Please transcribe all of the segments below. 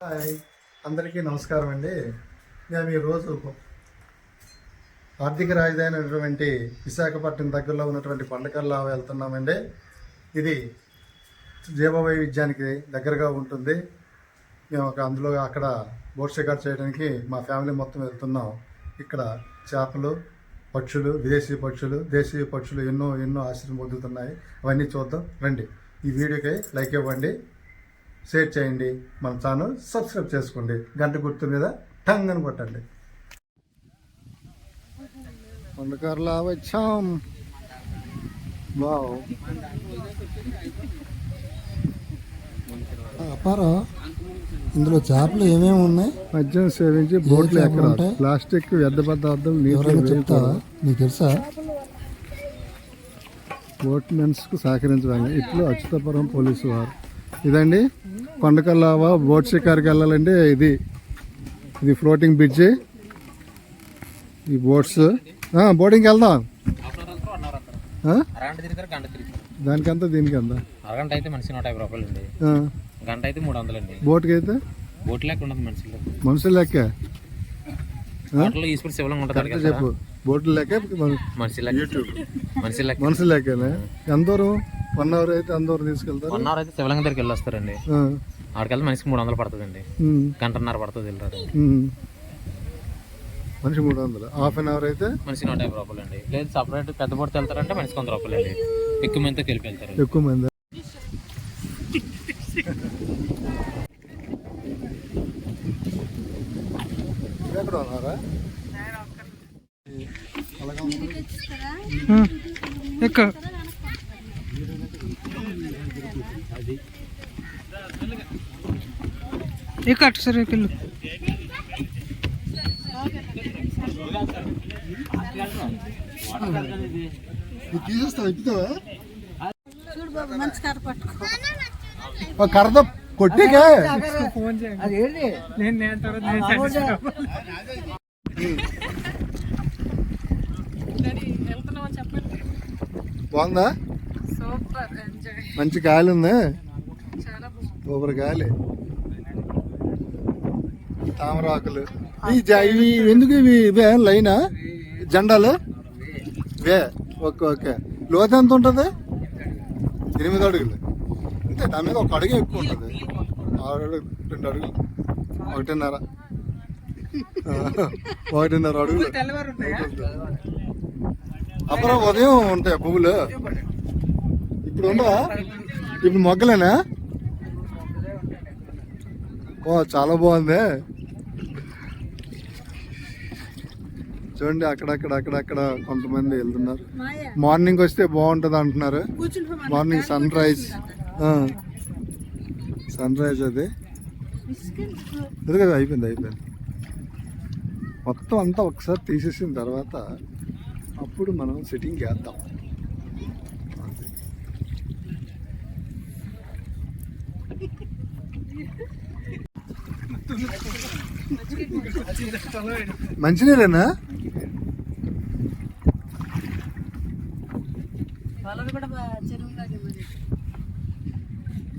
Hi, అందరికీ నమస్కారం అండి. మేము ఈరోజు ఆర్థిక రాజధాని అయినటువంటి విశాఖపట్నం దగ్గరలో ఉన్నటువంటి కొండకల్లా వెళ్తున్నామండి. ఇది జీవ వైవిధ్యానికి దగ్గరగా ఉంటుంది. మేము అందులో అక్కడ బోట్ షికారు చేయడానికి మా ఫ్యామిలీ మొత్తం వెళ్తున్నాం. ఇక్కడ చేపలు, పక్షులు, విదేశీ పక్షులు, దేశీయ పక్షులు ఎన్నో ఆశ్చర్యం పొందుతున్నాయి. అవన్నీ చూద్దాం రండి. ఈ వీడియోకి లైక్ ఇవ్వండి, షేర్ చేయండి, మన ఛానల్ సబ్స్క్రైబ్ చేసుకోండి, గంట గుర్తు మీద టంగ్ అని కొట్టండి. కొండకర్లా వచ్చాం. వావ్, అపారా. ఇందులో చేపలు ఏమేమి ఉన్నాయి? మద్యం సేవించి బోట్లు ఎక్కడ ప్లాస్టిక్ వ్యర్థ పదార్థాలు నీరు చెప్తావా? నీకు తెలుసా? బోట్ మెన్స్కు సహకరించడానికి ఇట్లు అచ్యుతపురం పోలీసు వారు. ఇదండి కొండకల్లావా బోట్ షికారుకి వెళ్ళాలండి. ఇది ఫ్లోటింగ్ బ్రిడ్జ్. ఈ బోట్స్ బోటింగ్కి వెళ్దాం. దానికంతా దీనికంతా అరగంట అయితే మనిషి 150 రూపాయలు అండి. గంట అయితే 300 అండి. బోట్కి అయితే బోట్ లెక్క ఉండదు, మనుషులు లెక్క. శివలంగా ఉంటుంది. చెప్పు, బోట్లు లెక్క మనుషులు లెక్కనే. ఎంత దూరం? 1 అవర్ అయితే ఎంత దూరం తీసుకెళ్తారు? 1 అవర్ అయితే శివలింగం దగ్గరికి వెళ్ళొస్తారండి. ఆడికెళ్తే మనిషికి 300 పడుతుందండి. గంటన్నర పడుతుంది వెళ్ళారు. మనిషి 300. హాఫ్ అన్ అవర్ అయితే మనిషి 150 రూపాయలు అండి. లేదు సపరేట్ పెద్ద బోట్ వెళ్తారంటే మనిషికి 100 రూపాయలు అండి. ఎక్కువ మందితో కలిపి వెళ్తారు. ఎక్కువ మంది. ఎక్కడ ఉన్నారా? ఇక్కడ సరే వెళ్ళు. తీసేస్తావు, ఎక్కుతావా? కరద కొట్టికే బాగుందా? మంచి గాలి ఉంది. సూపర్ గాలి. తామరాకులు ఇవి ఎందుకు? ఇవే లైనా జెండాలు వే. Okay okay. లోతు ఎంత ఉంటుంది? 8 అడుగులు అంతే. దాని మీద ఒక అడుగు ఎక్కువ ఉంటుంది. 6 అడుగులు, 2 అడుగులు, 1.5 అడుగులు. అప్పుడు ఉదయం ఉంటాయి పువ్వులు. ఇప్పుడు ఉండవా? ఇప్పుడు మొగ్గలేనా? ఓ, చాలా బాగుంది. చూడండి, అక్కడక్కడ కొంతమంది వెళ్తున్నారు. మార్నింగ్ వస్తే బాగుంటుంది అంటున్నారు. మార్నింగ్ సన్ రైజ్ అది కదా. అయిపోయింది. మొత్తం అంతా ఒకసారి తీసేసిన తర్వాత అప్పుడు మనం సిట్టింగ్ చేద్దాం. మంచినీరేనా?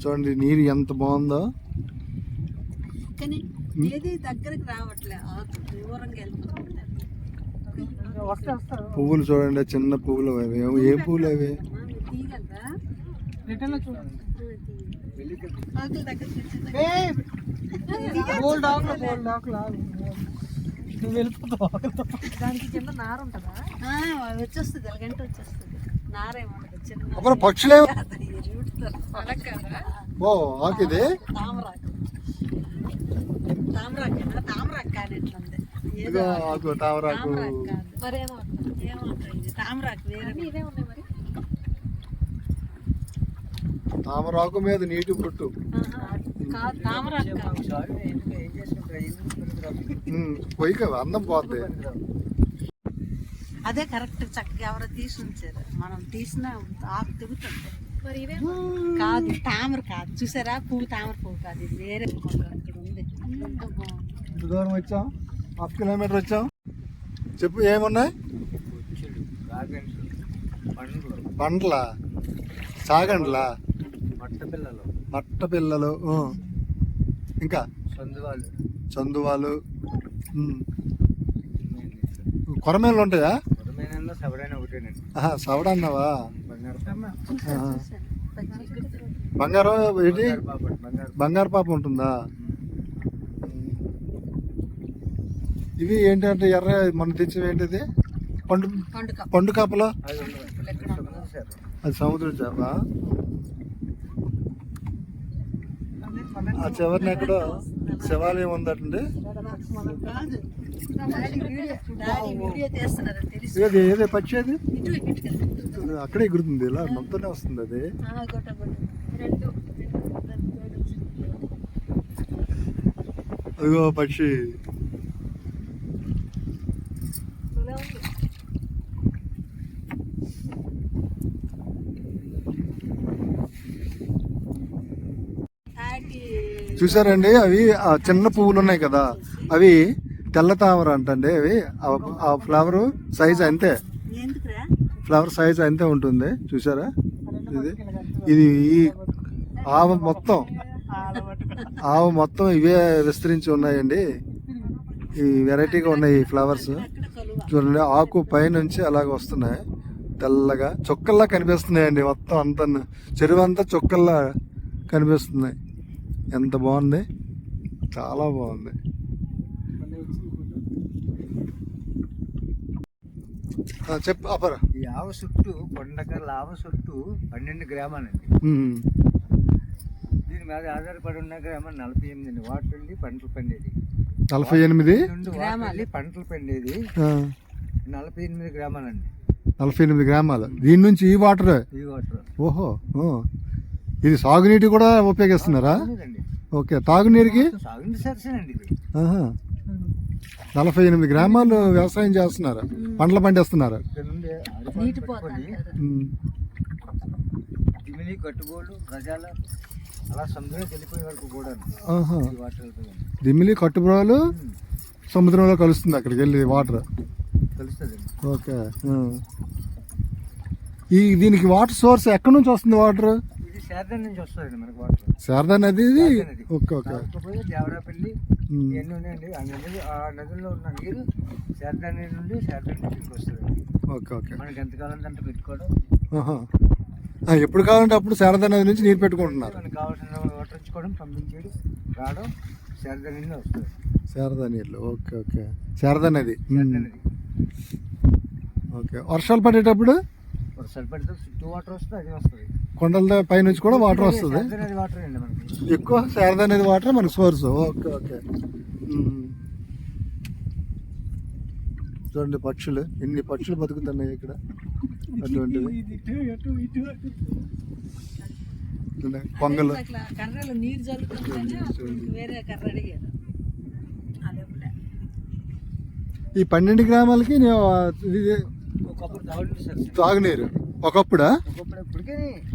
చూడండి నీరు ఎంత బాగుందో. పువ్వులు చూడండి, చిన్న పువ్వులు. అవి ఏ పువ్వులు అవి? అప్పుడు పక్షులే. ఓ, ఆకిది తామరాకు. తామరాకు మీద నీటి పుట్టు. పోయి అందం పోద్ది. అదే కరెక్ట్. చక్కగా ఎవరో తీసి ఉంచారు. మనం తీసిన ఆకు దిగుతుంది. కాదు, తామర కాదు. చూసారా? పువ్వు తామర పువ్వు కాదు, ఇది వేరే పువ్వు. ఇక్కడ ఉంది. దూరం వచ్చాం, 1/2 కిలోమీటర్ వచ్చాం. చెప్పు, ఏమున్నాయి? పండ్ల సాగండ్లా, మట్ట పిల్లలు, ఇంకా చందువాలు, కొరమేలు ఉంటాయా? సవడ అన్నావా? బంగారం ఏంటి? బంగారు పాప ఉంటుందా? ఇవి ఏంటంటే ఎర్ర మనం తెచ్చేవి ఏంటిది? పండు కాపలా? అది సముద్రం చేప. ఆ చివరిని ఎక్కడో శివాలయం ఉందటండి. ఏది ఏదే పచ్చి అది అక్కడే ఎగురుతుంది, ఇలా మొత్తనే వస్తుంది అది. అదిగో పక్షి. చూసారండి, అవి ఆ చిన్న పువ్వులు ఉన్నాయి కదా, అవి తెల్ల తామర అంటండి. అవి ఆ ఫ్లవర్ సైజ్ అంతే, ఫ్లవర్ సైజ్ అంతే ఉంటుంది. చూసారా, ఇది ఈ ఆవు మొత్తం ఇవే విస్తరించి ఉన్నాయండి. ఈ వెరైటీగా ఉన్నాయి ఈ ఫ్లవర్స్. చూడండి, ఆకు పైనుంచి అలాగ వస్తున్నాయి, తెల్లగా చుక్కల్లా కనిపిస్తున్నాయండి. మొత్తం అంతా చెరువు అంతా చుక్కల్లా కనిపిస్తున్నాయి. ఎంత బాగుంది, చాలా బాగుంది. చెప్పు అపరా. ఈ ఆవు చుట్టూ కొండకర్ల ఆవు చుట్టూ 12 గ్రామాలండి. దీని మీద ఆధారపడి ఉన్న గ్రామం 48 వాటర్ వెళ్ళి పంటలు పండేది. 48 పంటలు పండేది 48 గ్రామాలండి. 48 గ్రామాలు. దీని నుంచి ఈ వాటర్. ఓహో, ఇది సాగునీటి కూడా ఉపయోగిస్తున్నారా? ఓకే, తాగునీరుకి. 48 గ్రామాలు వ్యవసాయం చేస్తున్నారు, పంటలు పండిస్తున్నారు. కట్టుబోలు ప్రజల అలా సముద్రం వెళ్ళిపోయే వరకు కూడా దిమ్మిలి కట్టుబోలు సముద్రంలో కలుస్తుంది, అక్కడికి వెళ్ళి వాటర్ కలుస్తుంది. ఓకే, దీనికి వాటర్ సోర్స్ ఎక్కడి నుంచి వస్తుంది? వాటర్ ఇది శారదా నుంచి వస్తుంది మనకి వాటర్. శారదా నది ఇది. Okay okay. దేవరాపల్లి ఇవన్నీ ఉన్నాయండి. ఆ నదుల్లో ఉన్న నీరు శారదా నీరు నుండి శారదా నీటికి వస్తుంది. Okay okay. మనకి ఎంతకాలం అంటే పెట్టుకోవడం, ఎప్పుడు కావాలంటే అప్పుడు శారదా నది నుంచి నీరు పెట్టుకుంటున్నారు. మనకు కావాల్సిన వాటర్ ఇచ్చుకోవడం, పంపించేది, రావడం శారదా నీళ్ళు వస్తుంది. శారదా నీళ్ళు. ఓకే ఓకే, శారదా నది. ఓకే, వర్షాలు పడేటప్పుడు వర్షాలు పడితే చుట్టూ వాటర్ వస్తుంది, అది వస్తుంది. కొండల పై నుంచి కూడా వాటర్ వస్తుంది. వాటర్ అండి మనకి ఎక్కువ శారదా నది వాటర్ మనకు సోర్స్. Okay okay. చూడండి, పక్షులు, ఎన్ని పక్షులు బతుకుతున్నాయి ఇక్కడ. అటువంటివి కొంగలు. కర్రలు నీరు జల్లుకుంటేనే వేరే కర్ర అడిగారు. ఈ 12 గ్రామాలకి తాగునీరు ఒకప్పుడా?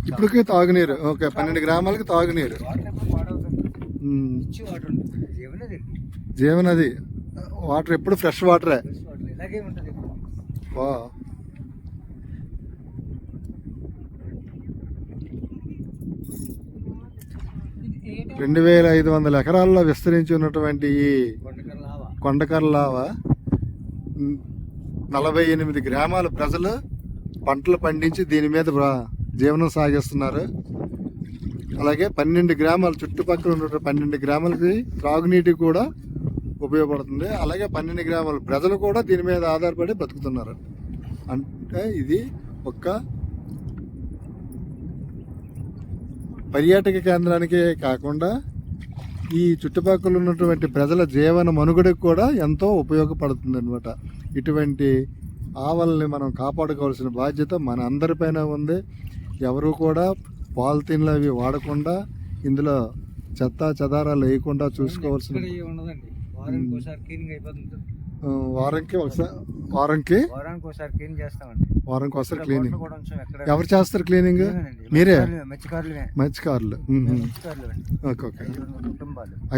ఇప్పటికే తాగునీరు. ఓకే, 12 గ్రామాలకి తాగునీరు. జీవనది వాటర్ ఎప్పుడు ఫ్రెష్ వాటరే. వా, 2500 ఎకరాల్లో విస్తరించి ఉన్నటువంటి ఈ కొండకర్లావ 48 గ్రామాల ప్రజలు పంటలు పండించి దీని మీద జీవనం సాగిస్తున్నారు. అలాగే 12 గ్రామాలు, చుట్టుపక్కల ఉన్న 12 గ్రామాలకి త్రాగునీటి కూడా ఉపయోగపడుతుంది. అలాగే 12 గ్రామాల ప్రజలు కూడా దీని మీద ఆధారపడి బతుకుతున్నారు. అంటే ఇది ఒక పర్యాటక కేంద్రానికే కాకుండా ఈ చుట్టుపక్కల ఉన్నటువంటి ప్రజల జీవన మనుగడకు కూడా ఎంతో ఉపయోగపడుతుంది అనమాట. ఇటువంటి ఆవల్ని మనం కాపాడుకోవాల్సిన బాధ్యత మన అందరిపైన ఉంది. ఎవరు కూడా పాలిథిన్లు అవి వాడకుండా, ఇందులో చెత్త చెదారాలు వేయకుండా చూసుకోవాల్సిన. వారానికి ఒకసారి క్లీనింగ్. ఎవరు చేస్తారు క్లీనింగ్? మీరే? మత్స్యకారులు. Okay okay.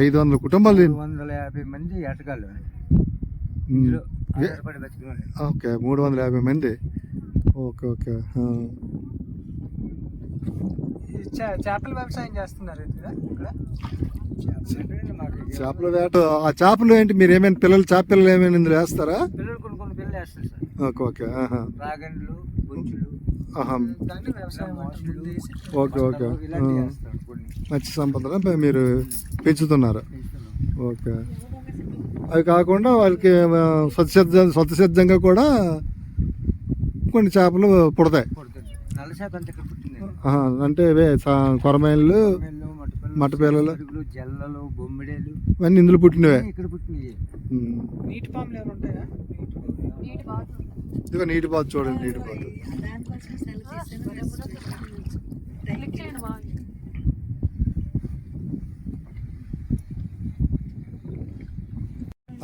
500 కుటుంబాలు. 350 మంది ఏటగాళ్ళు. ఓకే, 350 మంది. Okay okay. చేపల వ్యవసాయం చేస్తున్నారు ఇక్కడ. ఎక్కడండి మాకు ఇది? చేపల వేట. ఆ చేపలు ఏంటి, మీరు ఏమైనా చేప పిల్లలు ఏమైనా ఇందులో వేస్తారా? పిల్లలు కొన్ని పిల్లలు వేస్తారు సార్. Okay okay. ఆహా. రాగండ్లు, గుంచులు, ఆహా. మోస్టులు, ఓకే ఓకే. ఇలాంటివి వేస్తారు కొన్ని. మత్స్య సంపదన మీరు పెంచుతున్నారు. పెంచుతున్నాం. ఓకే. అవి కాకుండా వాళ్ళకి స్వతసిద్ధంగా కూడా కొన్ని చేపలు పుడతాయి. పుడుతుంది. నల్ల చేప అంత ఇక్కడ పుట్టింది. ఆహా. అంటే ఇవే కొరమేళ్ళు, మెల్లు, మట్టపిల్లలు, మట్టపిల్లలు, జల్లలు, బొమ్మిడేలు ఇవన్నీ ఇందులో పుట్టినవే. ఇక్కడ పుట్టినవి. నీటి పాములు ఏమైనా ఉంటాయా? ఇదిగో నీటి బాతు చూడండి, నీటి బాతు. దానికోసం సెలవు చేసాను.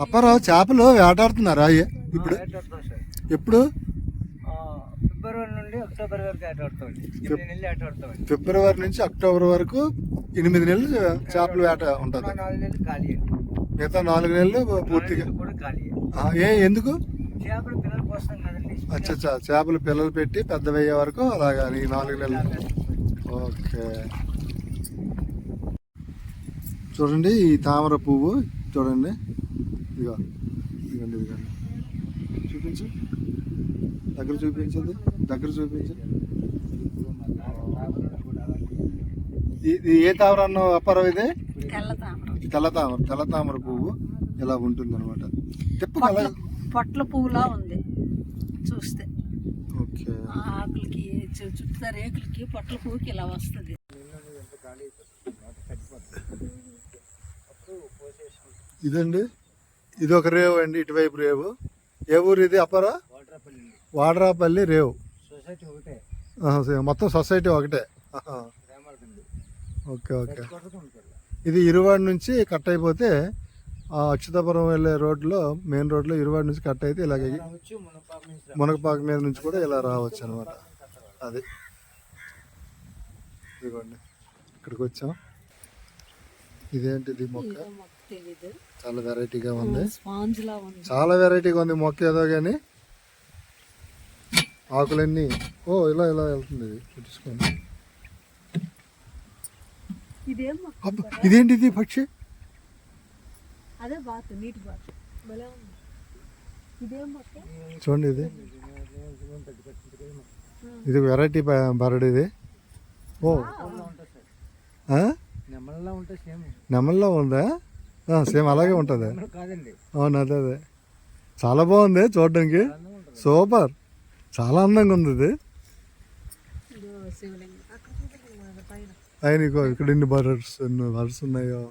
అప్పారావు, చేపలు వేటాడుతున్నారా ఇప్పుడు? వేటాడుతాం సార్. ఎప్పుడు? ఫిబ్రవరి నుండి అక్టోబర్ వరకు వేటాడుతామండి. 8 నెలలు వేటాడుతామండి. ఫిబ్రవరి నుంచి అక్టోబర్ వరకు 8 నెలలు చేపల వేట ఉంటుంది. 4 నెలలు ఖాళీ అండి. మిగతా 4 నెలలు పూర్తిగా. 4 నెలలు కూడా ఖాళీ. ఎందుకు? చేపలు పిల్లల కోసం కదండి. అచ్చా, చేపలు పిల్లలు పెట్టి పెద్దవయ్యే వరకు అలాగా ఈ 4 నెలలు. ఓకే. చూడండి ఈ తామర పువ్వు చూడండి. ఇదిగో ఇదిగోండి, ఇదిగోండి. చూపించు, దగ్గర చూపించండి, దగ్గర చూపించు. ఇది ఏ తామర అన్నావు అప్పారావు? ఇది తెల్ల తామర పువ్వు ఇలా ఉంటుంది అనమాట. పొట్ల పువ్వులా ఉంది చూస్తే. ఓకే. ఆకులకి చుట్టూ రేకులకి పొట్ల పువ్వుకి ఇలా వస్తుంది. ఇదండి, ఇది ఒక రేవు అండి, ఇటువైపు రేవు. ఏ ఊరు ఇది అప్పారా? వాడ్రాపల్లి రేవు. సొసైటీ ఒకటే. మొత్తం సొసైటీ ఒకటే. Okay okay. ఇది ఇరువాడ నుంచి కట్ అయిపోతే అచ్యుతాపురం వెళ్ళే రోడ్లో, మెయిన్ రోడ్లో ఇరువాడ నుంచి కట్ అయితే ఇలాగ మునగపాకు మీద నుంచి కూడా ఇలా రావచ్చు అనమాట. అది ఇదిగోండి, ఇక్కడికి వచ్చాం. ఇదేంటిది మొక్క? చాలా వెరైటీగా ఉంది, చాలా వెరైటీగా ఉంది మొక్క. ఏదో కానీ ఆకులన్నీ ఇలా ఇలా వెళ్తుంది. ఇది చూసుకోండి. ఇదేంటి ఇది పక్షి? అదే బాతు, నీటి బాతు. ఇదేం మొక్క? చూడండి, ఇది వెరైటీ బర్డ్. ఇది నెమల్లో ఉందా? సేమ్ అలాగే ఉంటుంది. అవును, అదే అదే. చాలా బాగుంది చూడడానికి, సూపర్, చాలా అందంగా ఉంది ఇది. ఆయన ఇక్కడ ఎన్ని బర్డ్స్ ఉన్నాయో.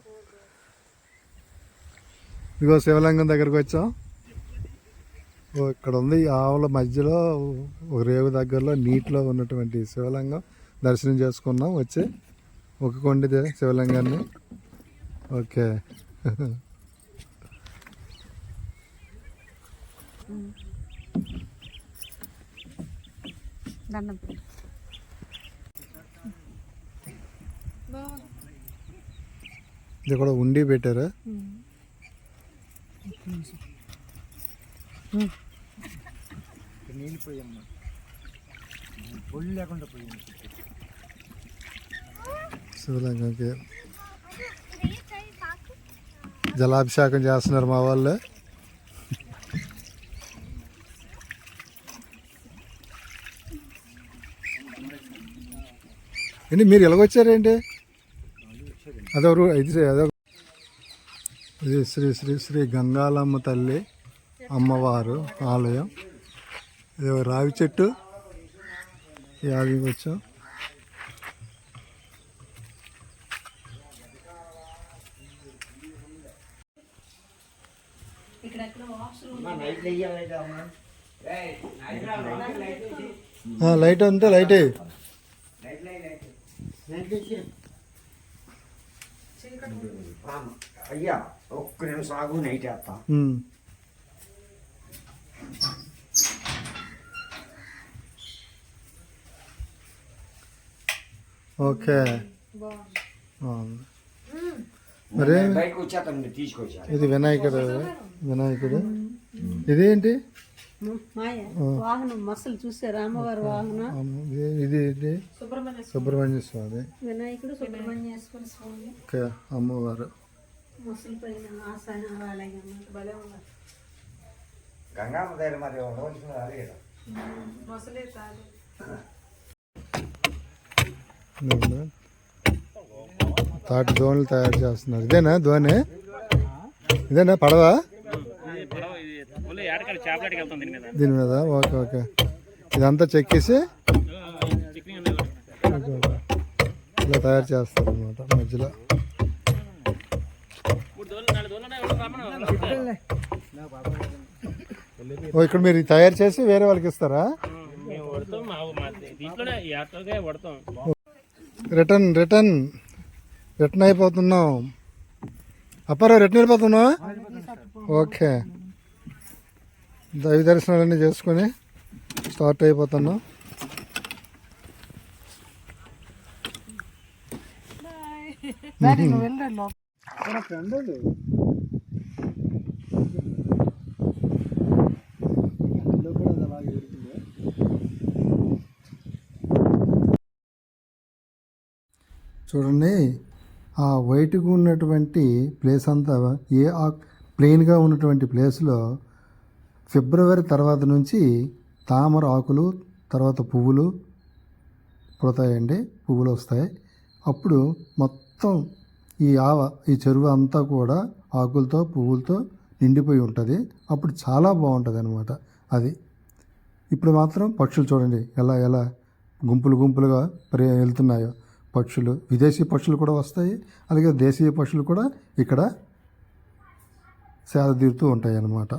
ఇదిగో శివలింగం దగ్గరకు వచ్చాం. ఇక్కడ ఉంది ఆవుల మధ్యలో ఒక రేవు దగ్గరలో నీటిలో ఉన్నటువంటి శివలింగం దర్శనం చేసుకున్నాం వచ్చి. ఒక కొండిదే శివలింగాన్ని. ఓకే. ఇది కూడా ఉండి పెట్టారు. నీళ్ళు పోయమ్మా, పొల్లు లేకుండా పోయింది శివలింగంకి. జలాభిషేకం చేస్తున్నారు మా వాళ్ళు. ఏంటి మీరు ఎలాగొచ్చారేంటి? అదొక ఇది శ్రీ శ్రీ శ్రీ గంగాలమ్మ తల్లి అమ్మవారు ఆలయం. ఇది రావి చెట్టు. యాది వచ్చాం. లైట్ అంతే, లైట్ అయ్యా. ఒక్క నిమిషం ఆగు, నైట్ వేస్తా. ఓకే. మరి బయటకు వచ్చేస్తాను, తీసుకొచ్చా. ఇది వినాయకుడు. ఇదేంటి? మాయ వాహనం మసలు చూసారా అమ్మవారి వాహనం ఇది సుబ్రహ్మణ్య స్వామి, వినాయకుడు సుబ్రహ్మణ్యేశ్వర స్వామి ఓకే, అమ్మవారు. మసలు పైన ఆలయం అన్నమాట భలే ఉన్నారు. గంగామ్మ దగ్గర మరి ఉండవలసిన అదే కదా. మసలే కాదు తాటి దోణులు తయారు చేస్తున్నారు. ఇదేనా దోణి? ఇదేనా పడవ? దీని మీద ఓకే ఓకే. ఇదంతా చెక్కేసి ఇలా తయారు చేస్తారు అనమాట. మధ్యలో ఓ ఇక్కడ మీరు తయారు చేసి వేరే వాళ్ళకి ఇస్తారా? రిటర్న్ రిటర్న్ రిటర్న్ అయిపోతున్నాం. అప్పారావు రిటర్న్ అయిపోతున్నావు? ఓకే, దైవ దర్శనాలన్నీ చేసుకొని స్టార్ట్ అయిపోతున్నాం. చూడండి, ఆ వైట్గా ఉన్నటువంటి ప్లేస్ అంతా ప్లెయిన్గా ఉన్నటువంటి ప్లేస్లో ఫిబ్రవరి తర్వాత నుంచి తామర ఆకులు, తర్వాత పువ్వులు పుడతాయండి, పువ్వులు వస్తాయి. అప్పుడు మొత్తం ఈ చెరువు అంతా కూడా ఆకులతో పువ్వులతో నిండిపోయి ఉంటుంది. అప్పుడు చాలా బాగుంటుంది అనమాట అది. ఇప్పుడు మాత్రం పక్షులు చూడండి ఎలా ఎలా గుంపులు గుంపులుగా వెళ్తున్నాయో పక్షులు. విదేశీ పక్షులు కూడా వస్తాయి, అలాగే దేశీయ పక్షులు కూడా ఇక్కడ సేద తీరుతూ ఉంటాయి అన్నమాట.